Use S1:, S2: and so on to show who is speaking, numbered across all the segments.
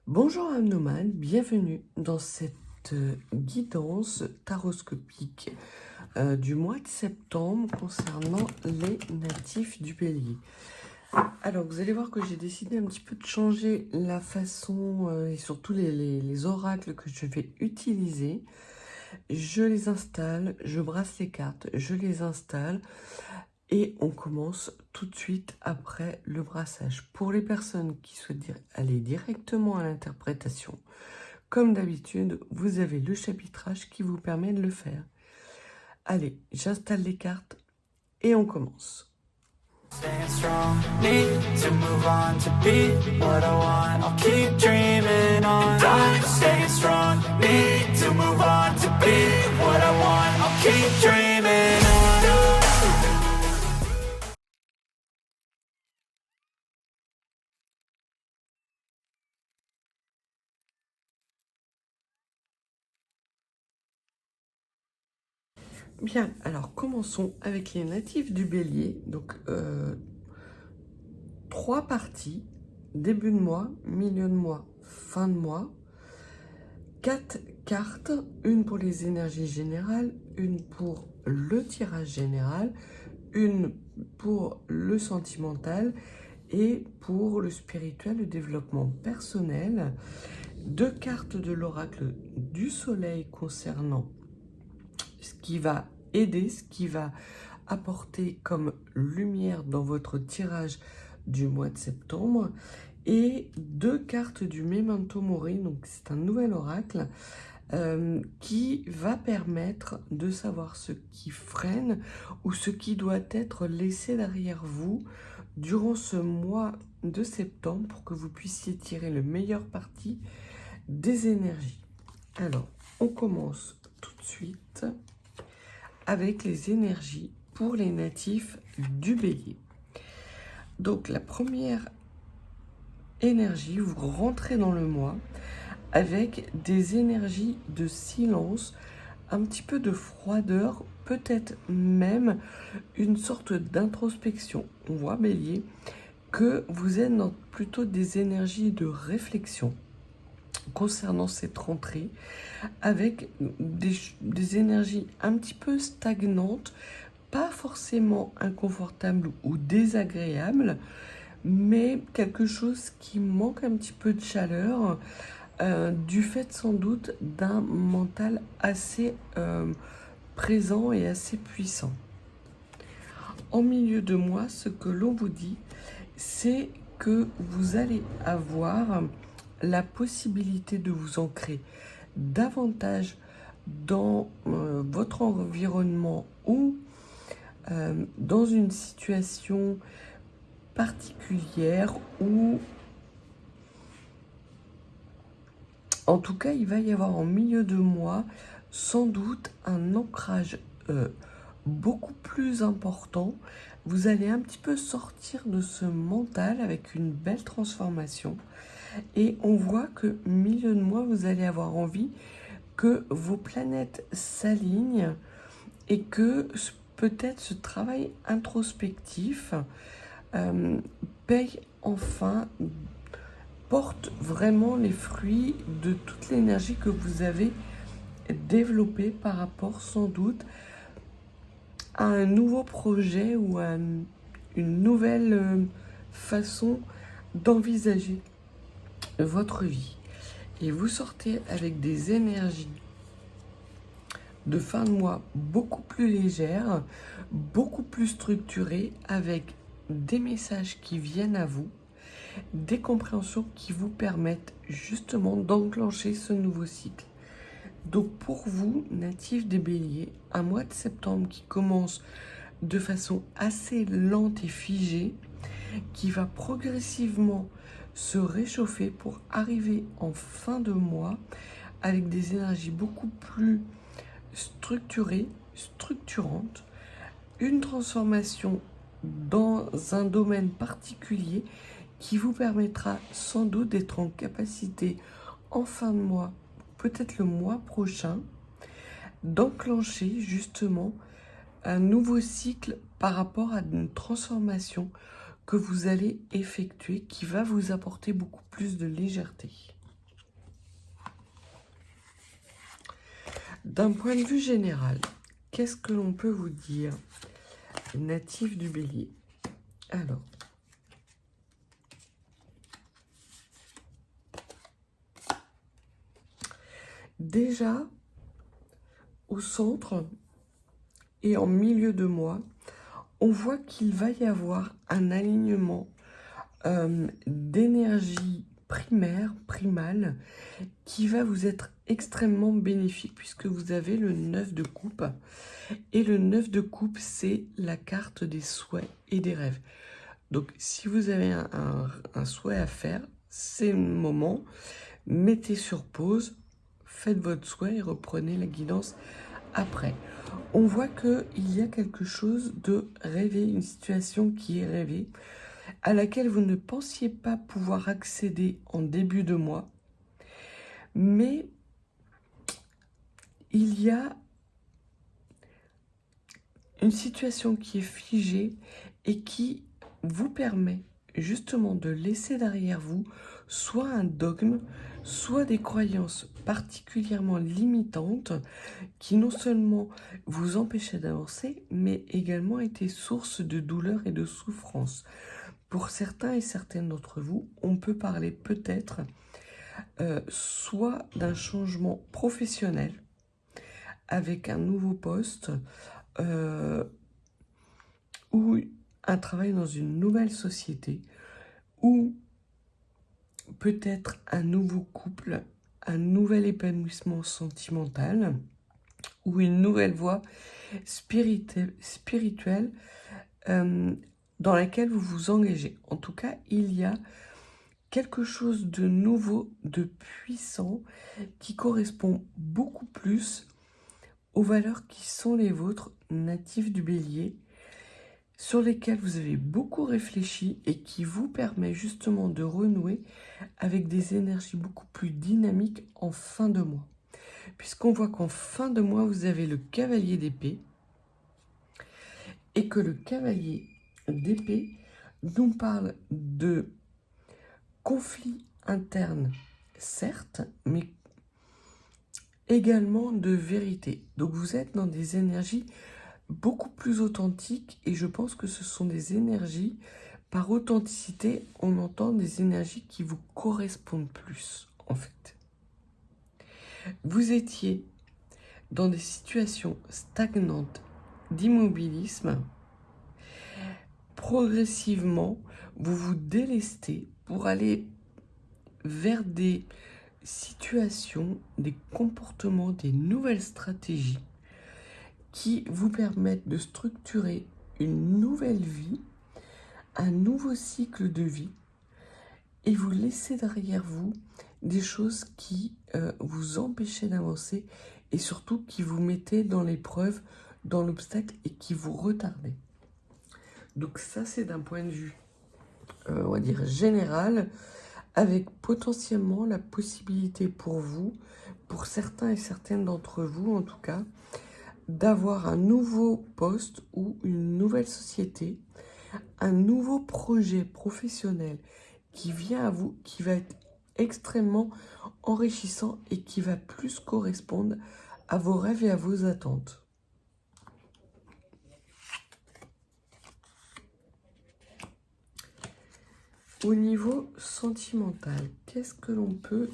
S1: Bonjour âme nomade, bienvenue dans cette guidance taroscopique du mois de septembre concernant les natifs du Bélier. Alors vous allez voir que j'ai décidé un petit peu de changer la façon et surtout les oracles que je vais utiliser. Je les installe, je brasse les cartes, je les installe. Et on commence tout de suite après le brassage. Pour les personnes qui souhaitent aller directement à l'interprétation, comme d'habitude, vous avez le chapitrage qui vous permet de le faire. Allez, j'installe les cartes et on commence.
S2: Staying strong, need to move on to be what I want. I'll keep dreaming on. And I'm staying strong, need to move on to be what I want. I'll keep dreaming on.
S1: Bien, alors commençons avec les natifs du Bélier. Donc, 3 parties, début de mois, milieu de mois, fin de mois. 4 cartes, une pour les énergies générales, une pour le tirage général, une pour le sentimental et pour le spirituel, le développement personnel. 2 cartes de l'oracle du soleil concernant ce qui va aider, ce qui va apporter comme lumière dans votre tirage du mois de septembre. Et 2 cartes du Memento Mori, donc c'est un nouvel oracle qui va permettre de savoir ce qui freine ou ce qui doit être laissé derrière vous durant ce mois de septembre pour que vous puissiez tirer le meilleur parti des énergies. Alors, on commence tout de suite avec les énergies pour les natifs du Bélier. Donc, la première énergie, vous rentrez dans le mois avec des énergies de silence, un petit peu de froideur, peut-être même une sorte d'introspection. On voit, Bélier, que vous êtes dans plutôt des énergies de réflexion concernant cette rentrée, avec des énergies un petit peu stagnantes, pas forcément inconfortables ou désagréables, mais quelque chose qui manque un petit peu de chaleur, du fait sans doute d'un mental assez présent et assez puissant. En milieu de mois, ce que l'on vous dit, c'est que vous allez avoir la possibilité de vous ancrer davantage dans votre environnement ou dans une situation particulière où, en tout cas, il va y avoir en milieu de mois sans doute un ancrage beaucoup plus important. Vous allez un petit peu sortir de ce mental avec une belle transformation. Et on voit que milieu de mois, vous allez avoir envie que vos planètes s'alignent et que peut-être ce travail introspectif paye enfin, porte vraiment les fruits de toute l'énergie que vous avez développée par rapport sans doute à un nouveau projet ou à une nouvelle façon d'envisager votre vie. Et vous sortez avec des énergies de fin de mois beaucoup plus légères, beaucoup plus structurées, avec des messages qui viennent à vous, des compréhensions qui vous permettent justement d'enclencher ce nouveau cycle. Donc pour vous, natifs des Béliers, un mois de septembre qui commence de façon assez lente et figée, qui va progressivement se réchauffer pour arriver en fin de mois avec des énergies beaucoup plus structurées, structurantes, une transformation dans un domaine particulier qui vous permettra sans doute d'être en capacité en fin de mois, peut-être le mois prochain, d'enclencher justement un nouveau cycle par rapport à une transformation que vous allez effectuer qui va vous apporter beaucoup plus de légèreté. D'un point de vue général, qu'est-ce que l'on peut vous dire, natif du Bélier? Alors, déjà, au centre et en milieu de mois, on voit qu'il va y avoir un alignement d'énergie primaire, primale, qui va vous être extrêmement bénéfique puisque vous avez le 9 de coupe. Et le 9 de coupe, c'est la carte des souhaits et des rêves. Donc, si vous avez un souhait à faire, c'est le moment. Mettez sur pause, faites votre souhait et reprenez la guidance après. On voit qu'il y a quelque chose de rêvé, une situation qui est rêvée, à laquelle vous ne pensiez pas pouvoir accéder en début de mois. Mais il y a une situation qui est figée et qui vous permet justement de laisser derrière vous soit un dogme, soit des croyances particulièrement limitantes qui non seulement vous empêchaient d'avancer, mais également étaient source de douleur et de souffrance. Pour certains et certaines d'entre vous, on peut parler peut-être soit d'un changement professionnel avec un nouveau poste ou un travail dans une nouvelle société, ou peut-être un nouveau couple, un nouvel épanouissement sentimental, ou une nouvelle voie spirituelle dans laquelle vous vous engagez. En tout cas, il y a quelque chose de nouveau, de puissant, qui correspond beaucoup plus aux valeurs qui sont les vôtres, natifs du Bélier, sur lesquelles vous avez beaucoup réfléchi et qui vous permet justement de renouer avec des énergies beaucoup plus dynamiques en fin de mois. Puisqu'on voit qu'en fin de mois, vous avez le cavalier d'épée et que le cavalier d'épée nous parle de conflits internes, certes, mais également de vérité. Donc vous êtes dans des énergies beaucoup plus authentiques et je pense que ce sont des énergies, par authenticité, on entend des énergies qui vous correspondent plus, en fait. Vous étiez dans des situations stagnantes d'immobilisme. Progressivement, vous vous délestez pour aller vers des situations, des comportements, des nouvelles stratégies qui vous permettent de structurer une nouvelle vie, un nouveau cycle de vie, et vous laissez derrière vous des choses qui vous empêchaient d'avancer et surtout qui vous mettaient dans l'épreuve, dans l'obstacle et qui vous retardaient. Donc ça, c'est d'un point de vue, on va dire, général, avec potentiellement la possibilité pour vous, pour certains et certaines d'entre vous en tout cas, d'avoir un nouveau poste ou une nouvelle société, un nouveau projet professionnel qui vient à vous, qui va être extrêmement enrichissant et qui va plus correspondre à vos rêves et à vos attentes. Au niveau sentimental, qu'est-ce que l'on peut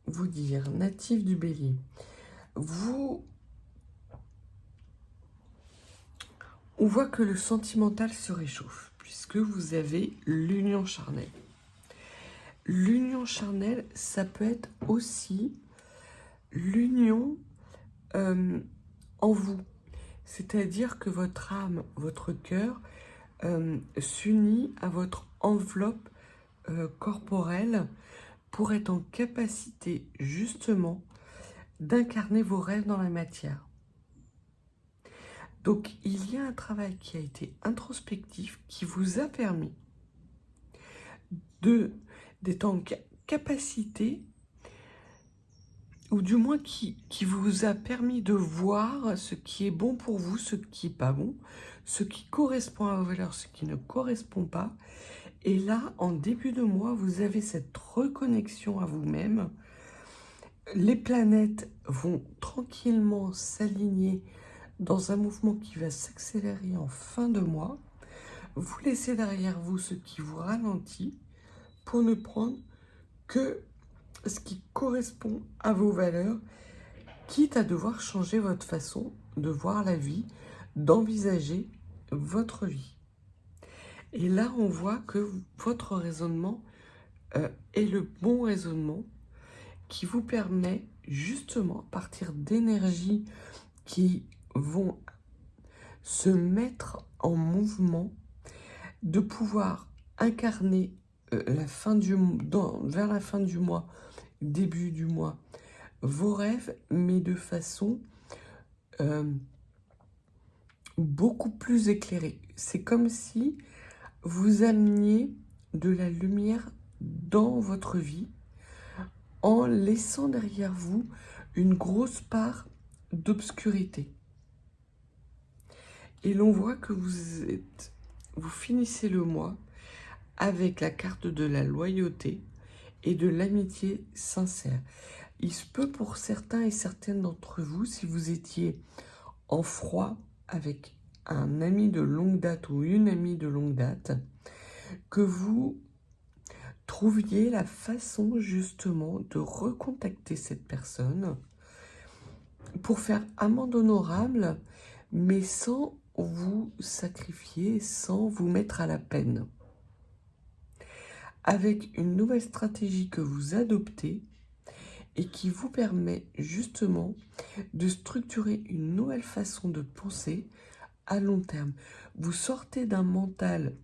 S1: vous dire, natif du Bélier? On voit que le sentimental se réchauffe, puisque vous avez l'union charnelle. L'union charnelle, ça peut être aussi l'union en vous. C'est-à-dire que votre âme, votre cœur s'unit à votre enveloppe corporelle pour être en capacité justement d'incarner vos rêves dans la matière. Donc il y a un travail qui a été introspectif qui vous a permis d'être en capacité, ou du moins qui vous a permis de voir ce qui est bon pour vous, ce qui n'est pas bon, ce qui correspond à vos valeurs, ce qui ne correspond pas. Et là, en début de mois, vous avez cette reconnexion à vous-même les planètes vont tranquillement s'aligner dans un mouvement qui va s'accélérer en fin de mois. Vous laissez derrière vous ce qui vous ralentit pour ne prendre que ce qui correspond à vos valeurs, quitte à devoir changer votre façon de voir la vie, d'envisager votre vie. Et là, on voit que votre raisonnement est le bon raisonnement qui vous permet justement, à partir d'énergies qui vont se mettre en mouvement, de pouvoir incarner vers la fin du mois, début du mois, vos rêves, mais de façon beaucoup plus éclairée. C'est comme si vous ameniez de la lumière dans votre vie en laissant derrière vous une grosse part d'obscurité. Et l'on voit que vous finissez le mois avec la carte de la loyauté et de l'amitié sincère. Il se peut pour certains et certaines d'entre vous, si vous étiez en froid avec un ami de longue date ou une amie de longue date, que vous trouviez la façon justement de recontacter cette personne pour faire amende honorable, mais sans vous sacrifier, sans vous mettre à la peine. Avec une nouvelle stratégie que vous adoptez et qui vous permet justement de structurer une nouvelle façon de penser à long terme. Vous sortez d'un mental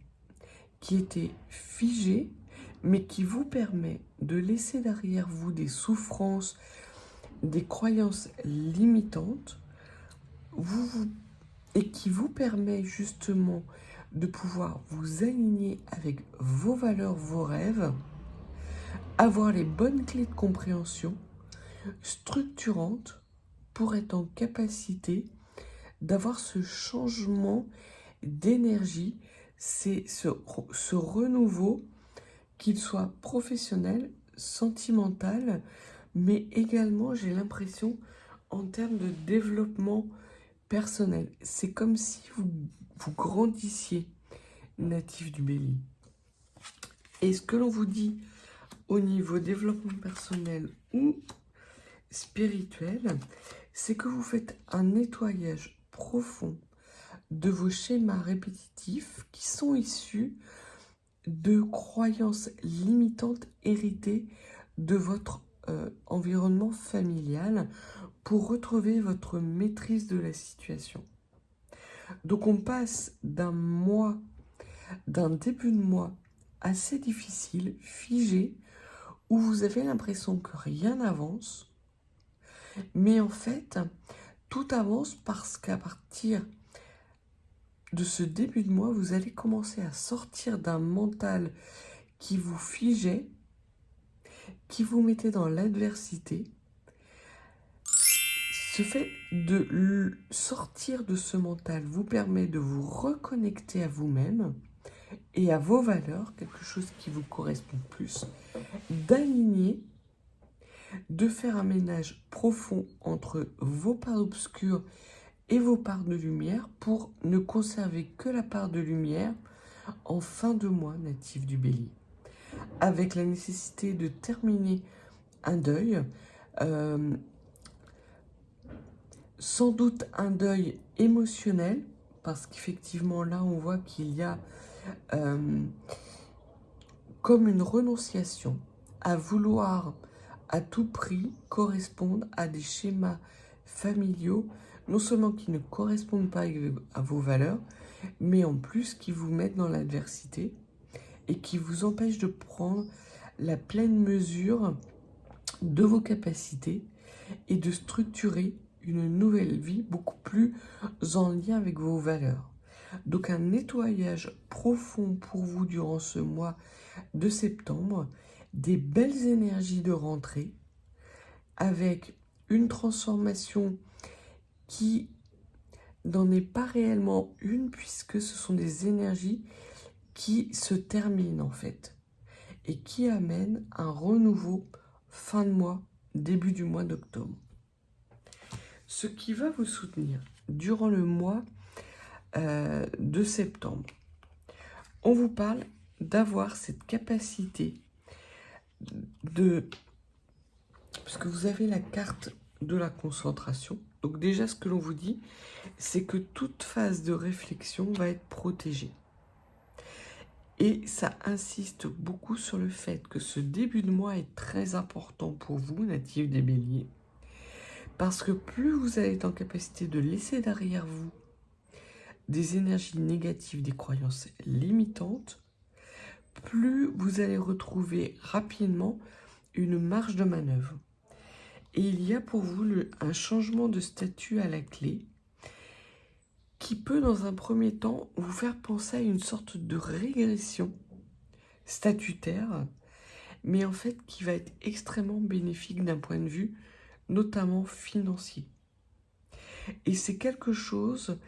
S1: qui était figé, mais qui vous permet de laisser derrière vous des souffrances, des croyances limitantes, et qui vous permet justement de pouvoir vous aligner avec vos valeurs, vos rêves, avoir les bonnes clés de compréhension structurantes pour être en capacité d'avoir ce changement d'énergie, c'est ce renouveau, qu'il soit professionnel, sentimental, mais également, j'ai l'impression, en termes de développement personnel. C'est comme si vous grandissiez, natif du Bélier. Et ce que l'on vous dit au niveau développement personnel ou spirituel, c'est que vous faites un nettoyage profond de vos schémas répétitifs qui sont issus de croyances limitantes héritées de votre environnement familial pour retrouver votre maîtrise de la situation. Donc on passe d'un début de mois assez difficile, figé, où vous avez l'impression que rien n'avance, mais en fait, tout avance parce qu'à partir de ce début de mois, vous allez commencer à sortir d'un mental qui vous figeait, qui vous mettait dans l'adversité. Ce fait de sortir de ce mental vous permet de vous reconnecter à vous-même et à vos valeurs, quelque chose qui vous correspond plus, d'aligner, de faire un ménage profond entre vos parts obscures et vos parts de lumière pour ne conserver que la part de lumière en fin de mois, natif du Bélier. Avec la nécessité de terminer un deuil, sans doute un deuil émotionnel, parce qu'effectivement là on voit qu'il y a comme une renonciation à vouloir à tout prix correspondre à des schémas familiaux, non seulement qui ne correspondent pas à vos valeurs, mais en plus qui vous mettent dans l'adversité et qui vous empêchent de prendre la pleine mesure de vos capacités et de structurer une nouvelle vie beaucoup plus en lien avec vos valeurs. Donc un nettoyage profond pour vous durant ce mois de septembre, des belles énergies de rentrée, avec une transformation qui n'en est pas réellement une, puisque ce sont des énergies qui se terminent en fait, et qui amènent un renouveau fin de mois début du mois d'octobre. Ce qui va vous soutenir durant le mois de septembre. On vous parle d'avoir cette capacité parce que vous avez la carte de la concentration. Donc déjà, ce que l'on vous dit, c'est que toute phase de réflexion va être protégée. Et ça insiste beaucoup sur le fait que ce début de mois est très important pour vous, natifs des Béliers, parce que plus vous allez être en capacité de laisser derrière vous des énergies négatives, des croyances limitantes, plus vous allez retrouver rapidement une marge de manœuvre. Et il y a pour vous un changement de statut à la clé qui peut, dans un premier temps, vous faire penser à une sorte de régression statutaire, mais en fait qui va être extrêmement bénéfique d'un point de vue notamment financier. Et c'est quelque chose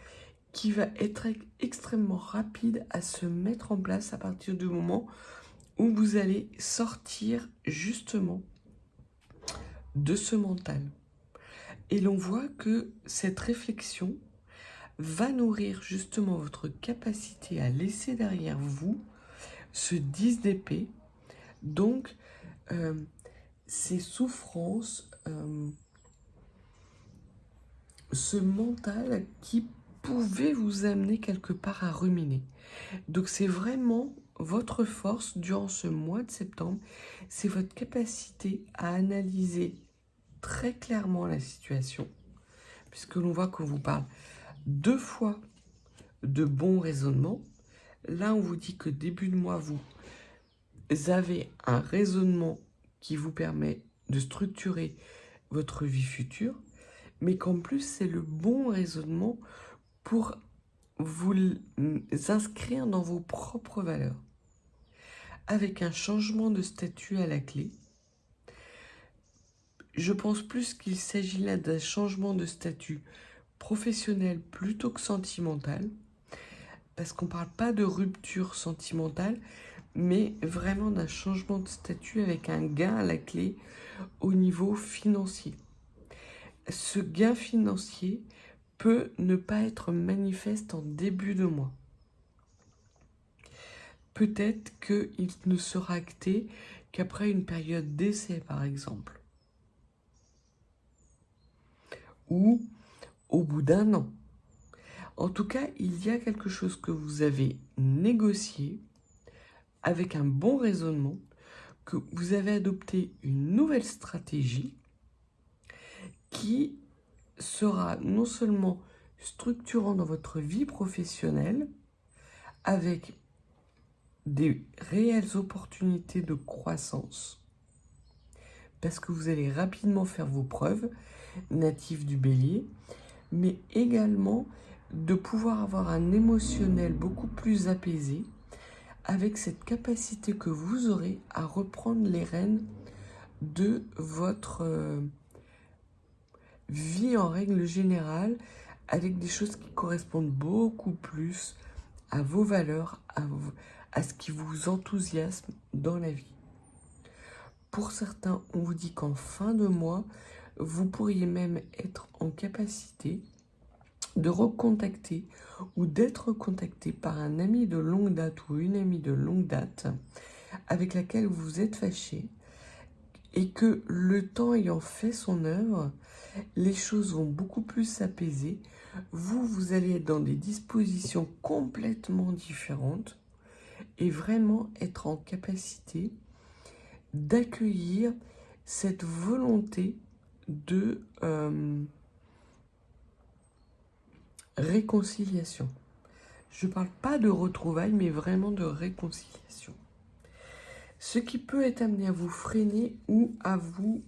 S1: qui va être extrêmement rapide à se mettre en place à partir du moment où vous allez sortir justement de ce mental. Et l'on voit que cette réflexion va nourrir justement votre capacité à laisser derrière vous ce 10 d'épée, donc ces souffrances, ce mental qui pouvait vous amener quelque part à ruminer. Donc c'est vraiment votre force durant ce mois de septembre, c'est votre capacité à analyser très clairement la situation, puisque l'on voit qu'on vous parle 2 fois de bon raisonnement. Là, on vous dit que début de mois, vous avez un raisonnement qui vous permet de structurer votre vie future, mais qu'en plus, c'est le bon raisonnement pour vous inscrire dans vos propres valeurs. Avec un changement de statut à la clé, je pense plus qu'il s'agit là d'un changement de statut professionnel plutôt que sentimental, parce qu'on ne parle pas de rupture sentimentale, mais vraiment d'un changement de statut avec un gain à la clé au niveau financier. Ce gain financier peut ne pas être manifeste en début de mois. Peut-être qu'il ne sera acté qu'après une période d'essai, par exemple. Ou au bout d'un an. En tout cas, il y a quelque chose que vous avez négocié avec un bon raisonnement, que vous avez adopté une nouvelle stratégie qui sera non seulement structurant dans votre vie professionnelle, avec des réelles opportunités de croissance, parce que vous allez rapidement faire vos preuves, natifs du Bélier, mais également de pouvoir avoir un émotionnel beaucoup plus apaisé, avec cette capacité que vous aurez à reprendre les rênes de votre vie en règle générale, avec des choses qui correspondent beaucoup plus à vos valeurs, à ce qui vous enthousiasme dans la vie. Pour certains, on vous dit qu'en fin de mois, vous pourriez même être en capacité de recontacter ou d'être contacté par un ami de longue date ou une amie de longue date avec laquelle vous êtes fâché, et que le temps ayant fait son œuvre, les choses vont beaucoup plus s'apaiser. Vous allez être dans des dispositions complètement différentes et vraiment être en capacité d'accueillir cette volonté de réconciliation. Je ne parle pas de retrouvailles, mais vraiment de réconciliation. Ce qui peut être amené à vous freiner ou à vous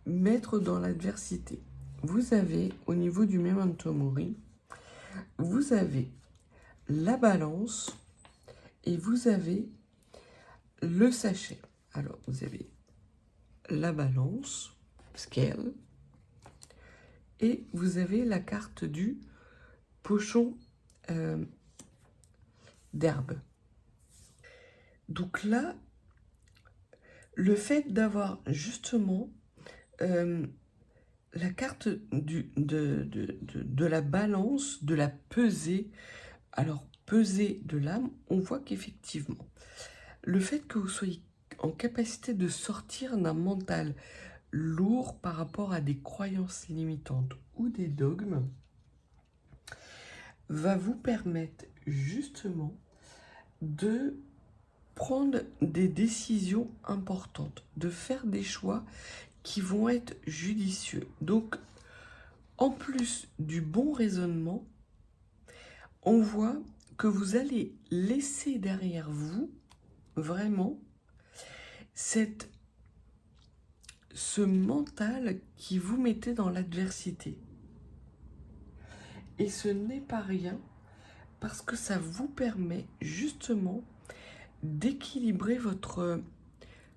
S1: mettre dans l'adversité. Vous avez, au niveau du Memento Mori, vous avez la balance et vous avez le sachet. Alors, vous avez la balance, scale, et vous avez la carte du pochon d'herbe. Donc là, le fait d'avoir justement la carte de la balance, de la pesée. Alors, pesée de l'âme, on voit qu'effectivement, le fait que vous soyez en capacité de sortir d'un mental lourd par rapport à des croyances limitantes ou des dogmes, va vous permettre justement de prendre des décisions importantes, de faire des choix qui vont être judicieux. Donc, en plus du bon raisonnement, on voit que vous allez laisser derrière vous vraiment ce mental qui vous mettait dans l'adversité. Et ce n'est pas rien parce que ça vous permet justement d'équilibrer votre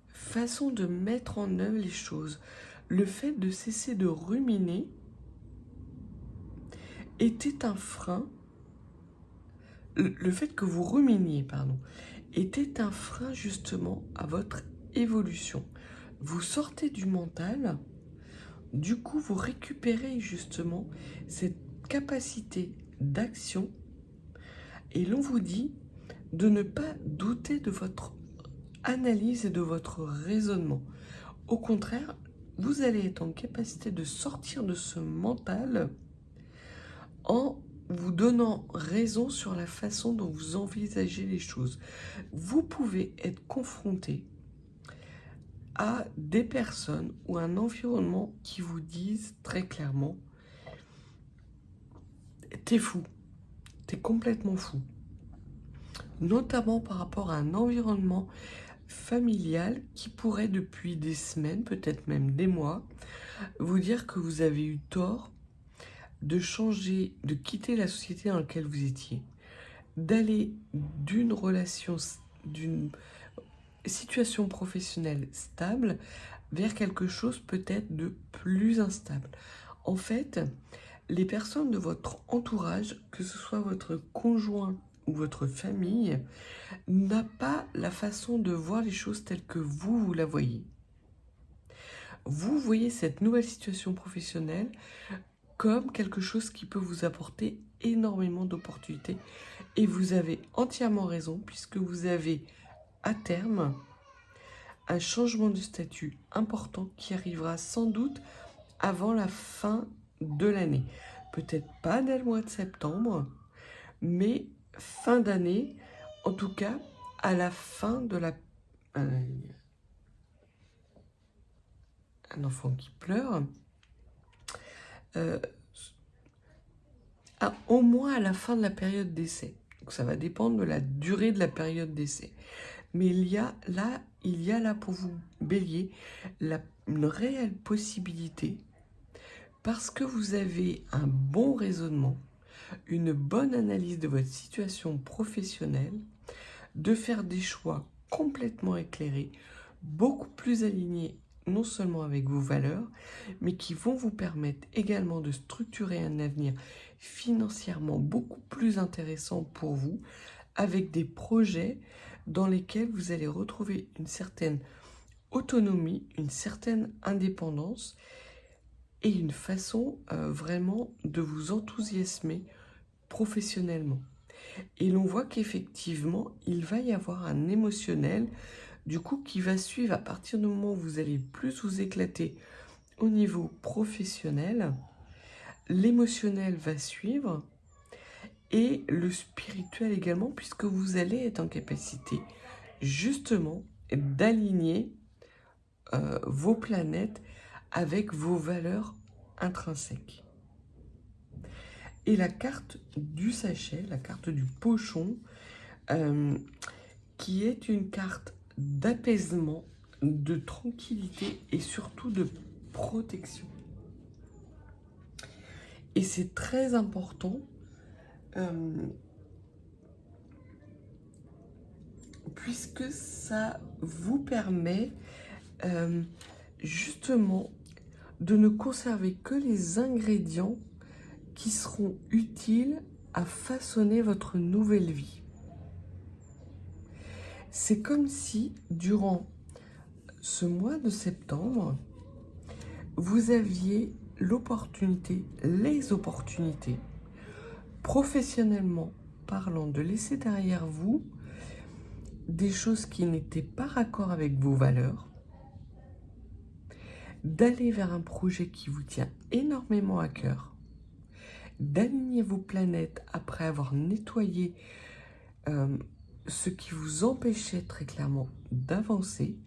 S1: façon de mettre en œuvre les choses. Le fait de cesser de ruminer était un frein. Le fait que vous ruminiez, était un frein justement à votre évolution. Vous sortez du mental, du coup vous récupérez justement cette capacité d'action et l'on vous dit de ne pas douter de votre analyse et de votre raisonnement. Au contraire, vous allez être en capacité de sortir de ce mental en vous donnant raison sur la façon dont vous envisagez les choses. Vous pouvez être confronté à des personnes ou un environnement qui vous disent très clairement « t'es fou, t'es complètement fou ». Notamment par rapport à un environnement familial qui pourrait depuis des semaines, peut-être même des mois, vous dire que vous avez eu tort de changer, de quitter la société dans laquelle vous étiez, d'aller d'une relation, d'une situation professionnelle stable vers quelque chose peut-être de plus instable. En fait, les personnes de votre entourage, que ce soit votre conjoint ou votre famille, n'a pas la façon de voir les choses telles que vous la voyez. Vous voyez cette nouvelle situation professionnelle comme quelque chose qui peut vous apporter énormément d'opportunités. Et vous avez entièrement raison, puisque vous avez à terme un changement de statut important qui arrivera sans doute avant la fin de l'année. Peut-être pas dès le mois de septembre, mais fin d'année, en tout cas à la fin de la... Un enfant qui pleure... au moins à la fin de la période d'essai. Donc ça va dépendre de la durée de la période d'essai. Mais il y a là pour vous, Bélier, une réelle possibilité, parce que vous avez un bon raisonnement, une bonne analyse de votre situation professionnelle, de faire des choix complètement éclairés, beaucoup plus alignés non seulement avec vos valeurs, mais qui vont vous permettre également de structurer un avenir financièrement beaucoup plus intéressant pour vous, avec des projets dans lesquels vous allez retrouver une certaine autonomie, une certaine indépendance et une façon vraiment de vous enthousiasmer professionnellement. Et l'on voit qu'effectivement, il va y avoir un émotionnel du coup qui va suivre à partir du moment où vous allez plus vous éclater au niveau professionnel. L'émotionnel va suivre et le spirituel également, puisque vous allez être en capacité justement d'aligner vos planètes avec vos valeurs intrinsèques. Et la carte du sachet, la carte du pochon, qui est une carte d'apaisement, de tranquillité et surtout de protection. Et c'est très important puisque ça vous permet justement de ne conserver que les ingrédients qui seront utiles à façonner votre nouvelle vie. C'est comme si, durant ce mois de septembre, vous aviez l'opportunité, les opportunités, professionnellement parlant, de laisser derrière vous des choses qui n'étaient pas raccord avec vos valeurs, d'aller vers un projet qui vous tient énormément à cœur, d'aligner vos planètes après avoir nettoyé ce qui vous empêchait très clairement d'avancer,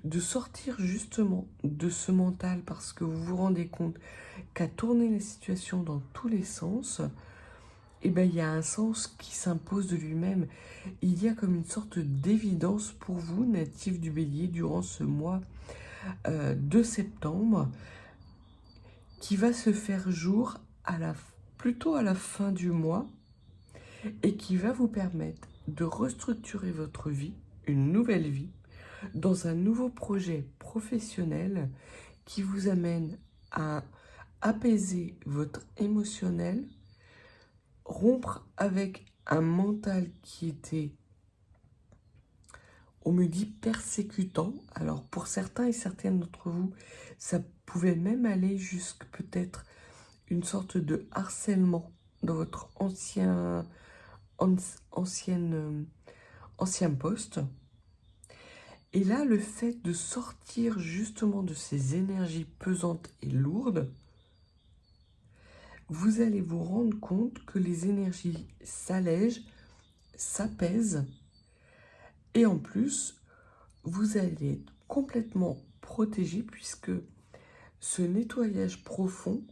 S1: de sortir justement de ce mental parce que vous vous rendez compte qu'à tourner la situation dans tous les sens, eh ben, il y a un sens qui s'impose de lui-même. Il y a comme une sorte d'évidence pour vous, natif du Bélier, durant ce mois de septembre, qui va se faire jour plutôt à la fin du mois et qui va vous permettre de restructurer votre vie, une nouvelle vie, dans un nouveau projet professionnel qui vous amène à apaiser votre émotionnel, rompre avec un mental qui était, on me dit, persécutant. Alors pour certains et certaines d'entre vous, ça pouvait même aller jusqu'à peut-être une sorte de harcèlement dans votre ancien poste. Et là, le fait de sortir justement de ces énergies pesantes et lourdes, vous allez vous rendre compte que les énergies s'allègent, s'apaisent, et en plus, vous allez être complètement protégé puisque ce nettoyage profond,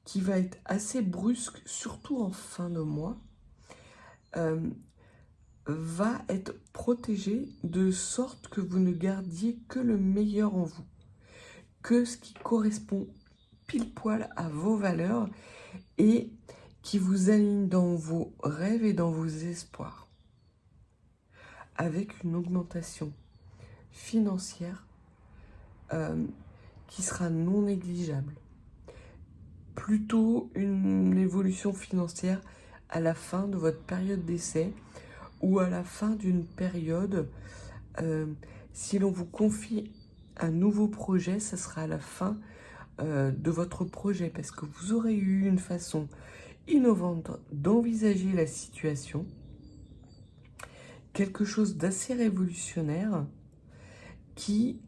S1: qui va être assez brusque, surtout en fin de mois, va être protégé de sorte que vous ne gardiez que le meilleur en vous, que ce qui correspond pile poil à vos valeurs et qui vous aligne dans vos rêves et dans vos espoirs, avec une augmentation financière qui sera non négligeable. Plutôt une évolution financière à la fin de votre période d'essai ou à la fin d'une période. Si l'on vous confie un nouveau projet, ça sera à la fin de votre projet parce que vous aurez eu une façon innovante d'envisager la situation, quelque chose d'assez révolutionnaire qui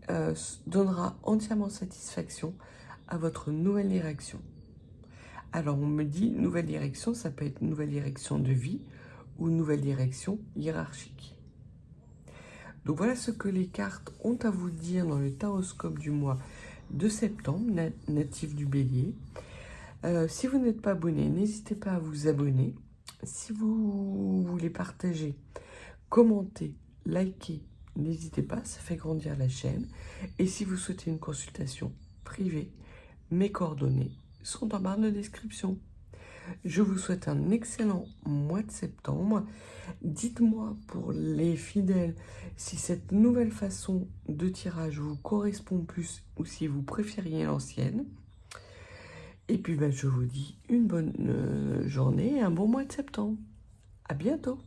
S1: donnera entièrement satisfaction à votre nouvelle direction. Alors on me dit, nouvelle direction, ça peut être nouvelle direction de vie ou nouvelle direction hiérarchique. Donc voilà ce que les cartes ont à vous dire dans le taroscope du mois de septembre, natif du Bélier. Si vous n'êtes pas abonné, n'hésitez pas à vous abonner. Si vous voulez partager, commenter, liker, n'hésitez pas, ça fait grandir la chaîne. Et si vous souhaitez une consultation privée, mes coordonnées sont en barre de description. Je vous souhaite un excellent mois de septembre. Dites-moi pour les fidèles si cette nouvelle façon de tirage vous correspond plus ou si vous préfériez l'ancienne. Et puis je vous dis une bonne journée et un bon mois de septembre. À bientôt.